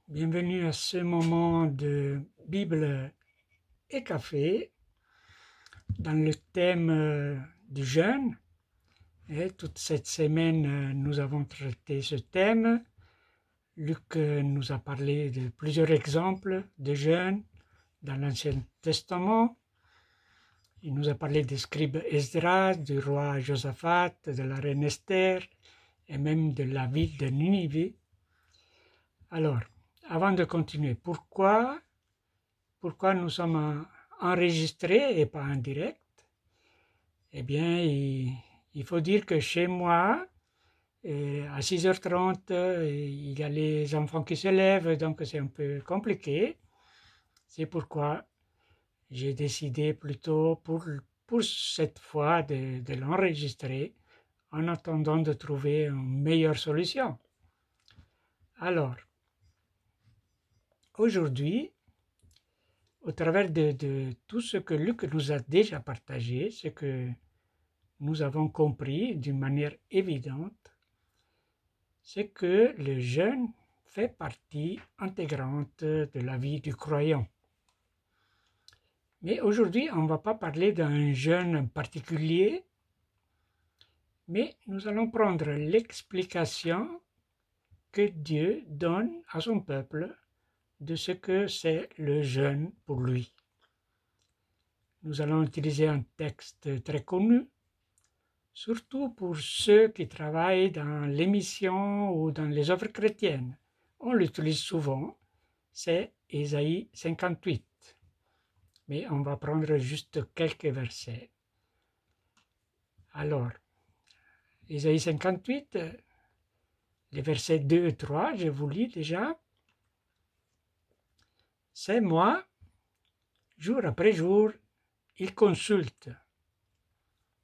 Bienvenue à ce moment de Bible et café dans le thème du jeûne. Et toute cette semaine, nous avons traité ce thème. Luc nous a parlé de plusieurs exemples de jeûne dans l'Ancien Testament. Il nous a parlé des scribes Esdras, du roi Josaphat, de la reine Esther et même de la ville de Ninive. Alors, avant de continuer, pourquoi nous sommes enregistrés et pas en direct? Eh bien, il faut dire que chez moi, à 6h30, il y a les enfants qui se lèvent, donc c'est un peu compliqué. C'est pourquoi j'ai décidé plutôt pour cette fois de l'enregistrer en attendant de trouver une meilleure solution. Alors, aujourd'hui, au travers de tout ce que Luc nous a déjà partagé, ce que nous avons compris d'une manière évidente, c'est que le jeûne fait partie intégrante de la vie du croyant. Mais aujourd'hui, on ne va pas parler d'un jeûne particulier, mais nous allons prendre l'explication que Dieu donne à son peuple de ce que c'est le jeûne pour lui. Nous allons utiliser un texte très connu, surtout pour ceux qui travaillent dans l'émission ou dans les œuvres chrétiennes. On l'utilise souvent, c'est Ésaïe 58. Mais on va prendre juste quelques versets. Alors, Ésaïe 58, les versets 2 et 3, je vous lis déjà. C'est moi, jour après jour, il consulte.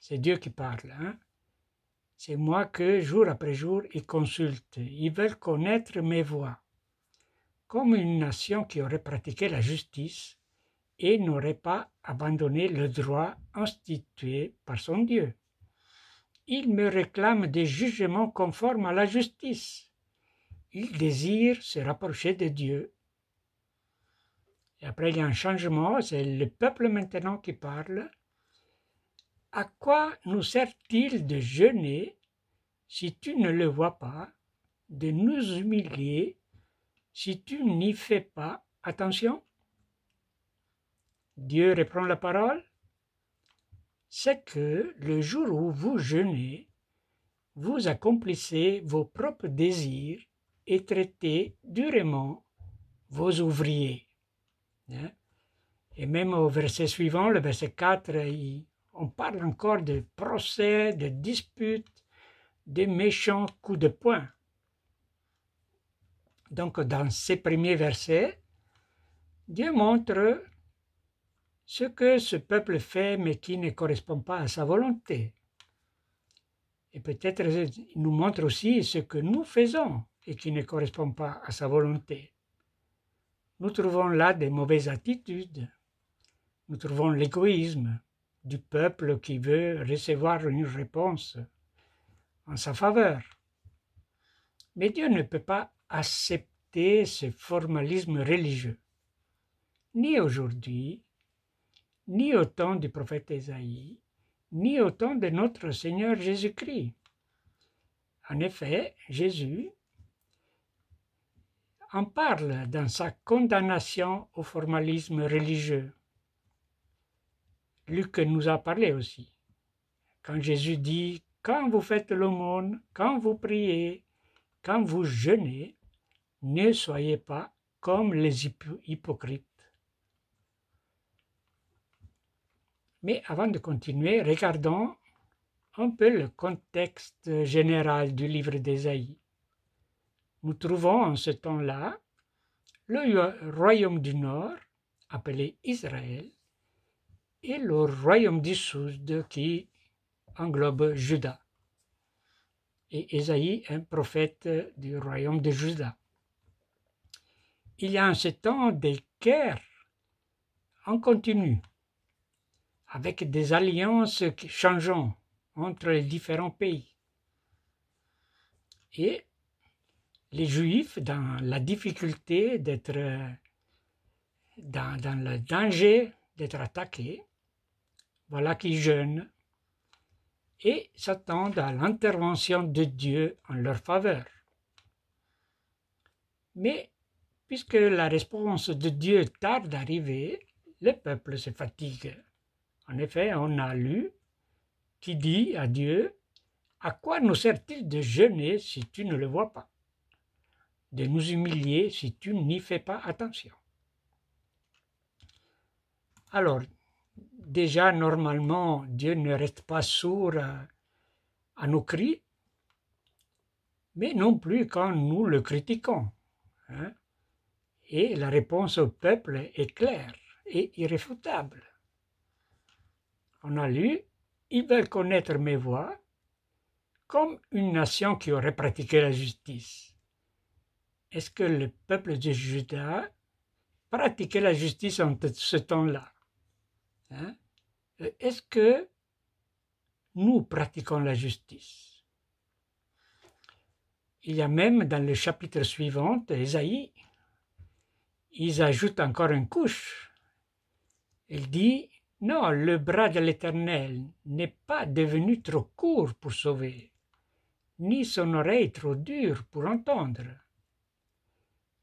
C'est Dieu qui parle, hein? C'est moi que, jour après jour, ils consultent. Ils veulent connaître mes voies. Comme une nation qui aurait pratiqué la justice et n'aurait pas abandonné le droit institué par son Dieu. Ils me réclament des jugements conformes à la justice. Ils désirent se rapprocher de Dieu. Et après, il y a un changement, c'est le peuple maintenant qui parle. À quoi nous sert-il de jeûner si tu ne le vois pas, de nous humilier si tu n'y fais pas attention? Dieu reprend la parole. C'est que le jour où vous jeûnez, vous accomplissez vos propres désirs et traitez durement vos ouvriers. Et même au verset suivant, le verset 4, on parle encore de procès, de disputes, de méchants coups de poing. Donc dans ces premiers versets, Dieu montre ce que ce peuple fait mais qui ne correspond pas à sa volonté. Et peut-être il nous montre aussi ce que nous faisons et qui ne correspond pas à sa volonté. Nous trouvons là des mauvaises attitudes. Nous trouvons l'égoïsme du peuple qui veut recevoir une réponse en sa faveur. Mais Dieu ne peut pas accepter ce formalisme religieux, ni aujourd'hui, ni au temps du prophète Ésaïe, ni au temps de notre Seigneur Jésus-Christ. En effet, Jésus en parle dans sa condamnation au formalisme religieux. Luc nous a parlé aussi. Quand Jésus dit « Quand vous faites l'aumône, quand vous priez, quand vous jeûnez, ne soyez pas comme les hypocrites. » Mais avant de continuer, regardons un peu le contexte général du livre d'Ésaïe. Nous trouvons en ce temps-là le royaume du Nord, appelé Israël, et le royaume du Sud qui englobe Juda. Et Ésaïe, un prophète du royaume de Juda. Il y a en ce temps des guerres en continu, avec des alliances changeantes entre les différents pays. Et les Juifs dans la difficulté d'être dans le danger d'être attaqués. Voilà qu'ils jeûnent et s'attendent à l'intervention de Dieu en leur faveur. Mais puisque la réponse de Dieu tarde d'arriver, le peuple se fatigue. En effet, on a lu qui dit à Dieu, « À quoi nous sert-il de jeûner si tu ne le vois pas, de nous humilier si tu n'y fais pas attention ?» Alors, déjà, normalement, Dieu ne reste pas sourd à nos cris, mais non plus quand nous le critiquons. Hein? Et la réponse au peuple est claire et irréfutable. On a lu, ils veulent connaître mes voies comme une nation qui aurait pratiqué la justice. Est-ce que le peuple de Juda pratiquait la justice en ce temps-là? Hein? Est-ce que nous pratiquons la justice? Il y a même dans le chapitre suivant, Ésaïe, ils ajoutent encore une couche. Il dit, non, le bras de l'Éternel n'est pas devenu trop court pour sauver, ni son oreille trop dure pour entendre.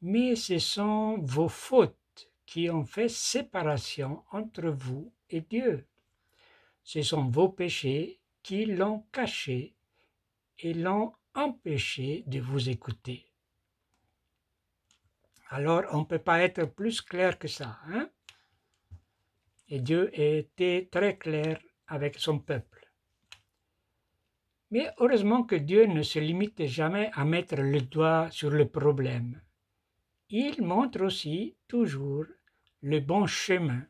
Mais ce sont vos fautes qui ont fait séparation entre vous et Dieu. Ce sont vos péchés qui l'ont caché et l'ont empêché de vous écouter. Alors, on ne peut pas être plus clair que ça. Hein? Et Dieu était très clair avec son peuple. Mais heureusement que Dieu ne se limite jamais à mettre le doigt sur le problème. Il montre aussi toujours le bon chemin.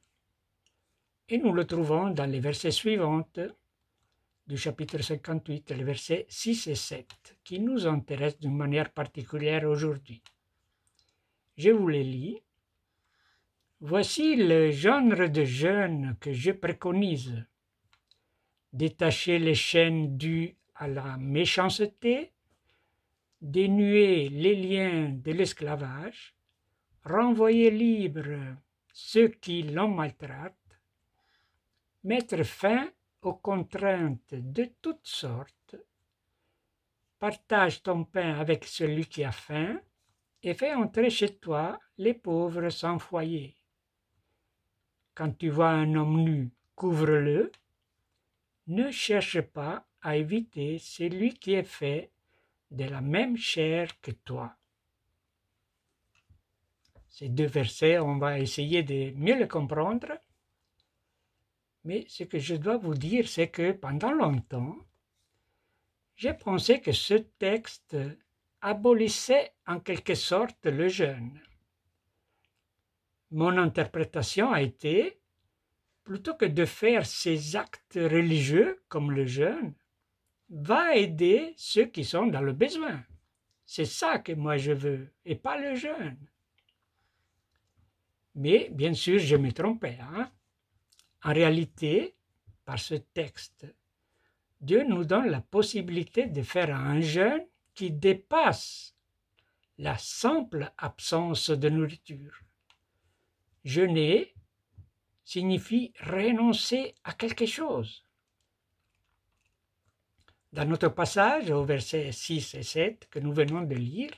Et nous le trouvons dans les versets suivants du chapitre 58, les versets 6 et 7, qui nous intéressent d'une manière particulière aujourd'hui. Je vous les lis. Voici le genre de jeûne que je préconise. Détacher les chaînes dues à la méchanceté, dénuer les liens de l'esclavage, renvoyer libres ceux qui l'en maltraitent, mettre fin aux contraintes de toutes sortes, partage ton pain avec celui qui a faim et fais entrer chez toi les pauvres sans foyer. Quand tu vois un homme nu, couvre-le. Ne cherche pas à éviter celui qui est fait de la même chair que toi. Ces deux versets, on va essayer de mieux les comprendre. Mais ce que je dois vous dire, c'est que pendant longtemps, j'ai pensé que ce texte abolissait en quelque sorte le jeûne. Mon interprétation a été, plutôt que de faire ces actes religieux comme le jeûne, va aider ceux qui sont dans le besoin. C'est ça que moi je veux, et pas le jeûne. Mais bien sûr, je me trompais. Hein? En réalité, par ce texte, Dieu nous donne la possibilité de faire un jeûne qui dépasse la simple absence de nourriture. Jeûner signifie renoncer à quelque chose. Dans notre passage, au verset 6 et 7 que nous venons de lire,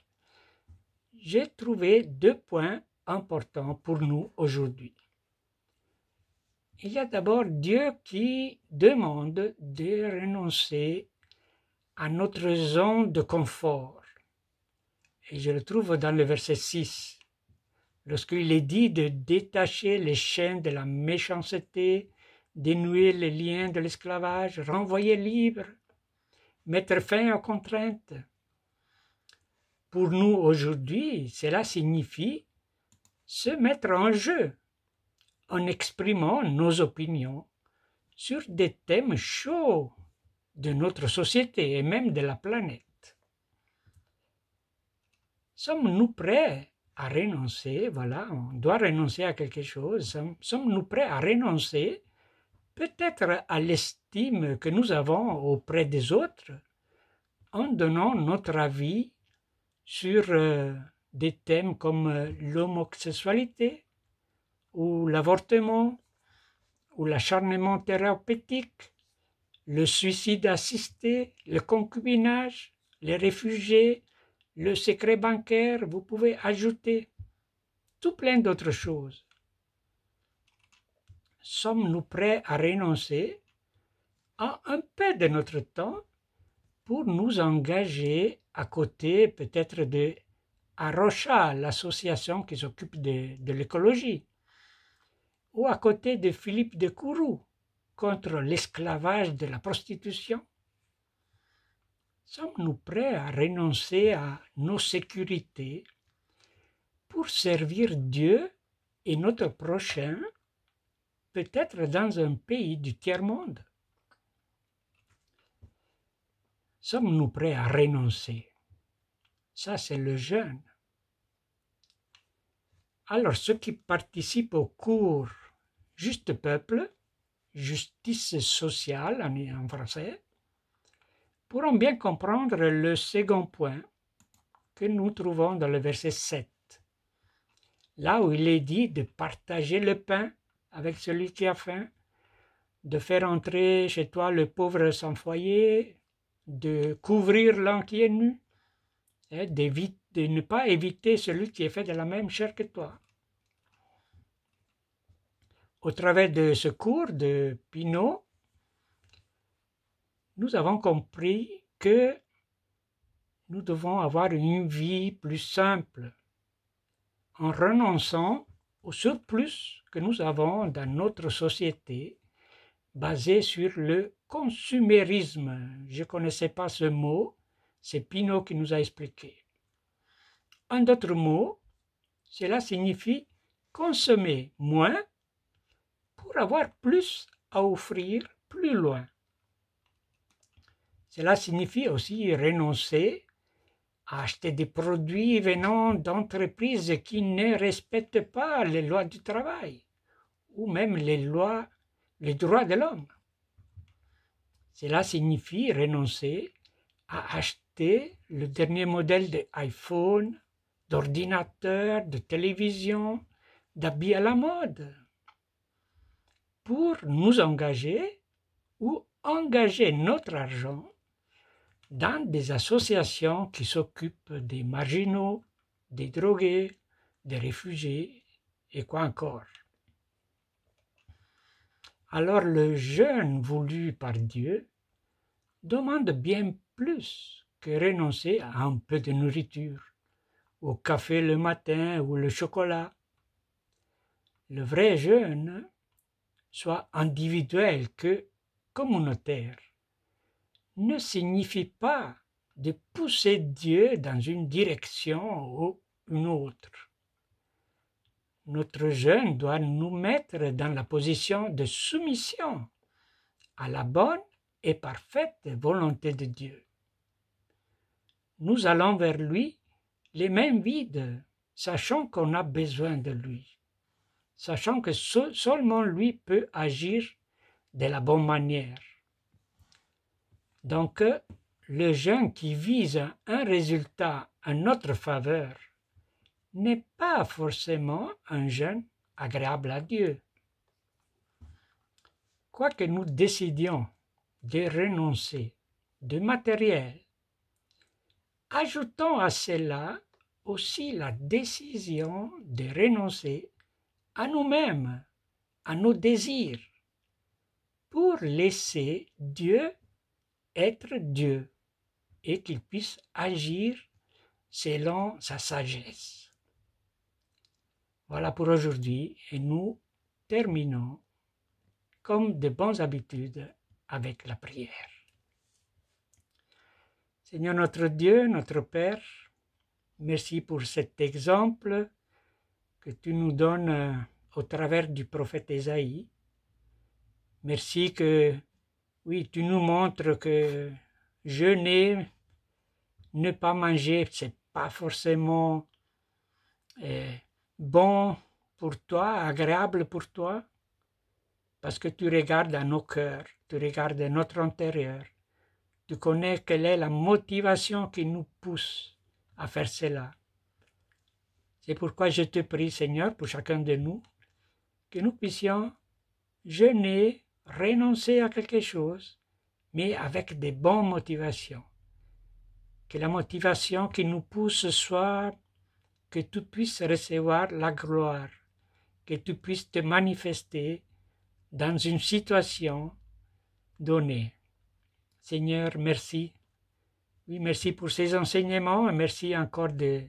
j'ai trouvé deux points importants pour nous aujourd'hui. Il y a d'abord Dieu qui demande de renoncer à notre zone de confort. Et je le trouve dans le verset 6. Lorsqu'il est dit de détacher les chaînes de la méchanceté, dénouer les liens de l'esclavage, renvoyer libre, mettre fin aux contraintes. Pour nous aujourd'hui, cela signifie se mettre en jeu en exprimant nos opinions sur des thèmes chauds de notre société et même de la planète. Sommes-nous prêts à renoncer, voilà, on doit renoncer à quelque chose, sommes-nous prêts à renoncer peut-être à l'estime que nous avons auprès des autres en donnant notre avis sur des thèmes comme l'homosexualité ou l'avortement ou l'acharnement thérapeutique, le suicide assisté, le concubinage, les réfugiés, le secret bancaire, vous pouvez ajouter tout plein d'autres choses. Sommes-nous prêts à renoncer à un peu de notre temps pour nous engager à côté peut-être de Arocha, l'association qui s'occupe de l'écologie, ou à côté de Philippe de Kourou contre l'esclavage de la prostitution? Sommes-nous prêts à renoncer à nos sécurités pour servir Dieu et notre prochain, peut-être dans un pays du tiers-monde? Sommes-nous prêts à renoncer? Ça, c'est le jeûne. Alors, ceux qui participent au cours Juste Peuple, Justice sociale en français, pourront bien comprendre le second point que nous trouvons dans le verset 7, là où il est dit de partager le pain avec celui qui a faim, de faire entrer chez toi le pauvre sans foyer, de couvrir l'un qui est nu, et de ne pas éviter celui qui est fait de la même chair que toi. Au travers de ce cours de Pinault, nous avons compris que nous devons avoir une vie plus simple en renonçant au surplus que nous avons dans notre société basé sur le consumérisme. Je ne connaissais pas ce mot, c'est Pinault qui nous a expliqué. En d'autres mots, cela signifie consommer moins pour avoir plus à offrir plus loin. Cela signifie aussi renoncer à acheter des produits venant d'entreprises qui ne respectent pas les lois du travail ou même les droits de l'homme. Cela signifie renoncer à acheter le dernier modèle d'iPhone, d'ordinateur, de télévision, d'habits à la mode, pour nous engager ou engager notre argent dans des associations qui s'occupent des marginaux, des drogués, des réfugiés et quoi encore. Alors le jeûne voulu par Dieu demande bien plus que renoncer à un peu de nourriture, au café le matin ou le chocolat. Le vrai jeûne, soit individuel que communautaire, ne signifie pas de pousser Dieu dans une direction ou une autre. Notre jeûne doit nous mettre dans la position de soumission à la bonne et parfaite volonté de Dieu. Nous allons vers lui les mains vides, sachant qu'on a besoin de lui, sachant que seulement lui peut agir de la bonne manière. Donc, le jeûne qui vise un résultat en notre faveur n'est pas forcément un jeûne agréable à Dieu. Quoique nous décidions de renoncer de matériel, ajoutons à cela aussi la décision de renoncer à nous-mêmes, à nos désirs, pour laisser Dieu être Dieu et qu'il puisse agir selon sa sagesse. Voilà pour aujourd'hui et nous terminons comme de bonnes habitudes avec la prière. Seigneur notre Dieu, notre Père, merci pour cet exemple que tu nous donnes au travers du prophète Ésaïe. Merci que, oui, tu nous montres que jeûner, ne pas manger, c'est pas forcément bon pour toi, agréable pour toi, parce que tu regardes à nos cœurs, tu regardes à notre intérieur, tu connais quelle est la motivation qui nous pousse à faire cela. C'est pourquoi je te prie, Seigneur, pour chacun de nous, que nous puissions jeûner, renoncer à quelque chose, mais avec des bonnes motivations. Que la motivation qui nous pousse soit que tu puisses recevoir la gloire, que tu puisses te manifester dans une situation donnée. Seigneur, merci. Oui, merci pour ces enseignements et merci encore de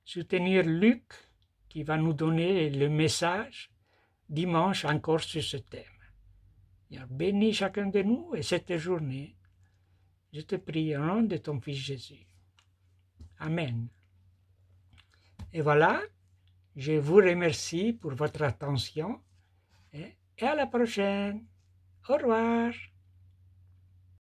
soutenir Luc qui va nous donner le message dimanche encore sur ce thème. Bénis chacun de nous et cette journée. Je te prie au nom de ton Fils Jésus. Amen. Et voilà, je vous remercie pour votre attention et à la prochaine. Au revoir.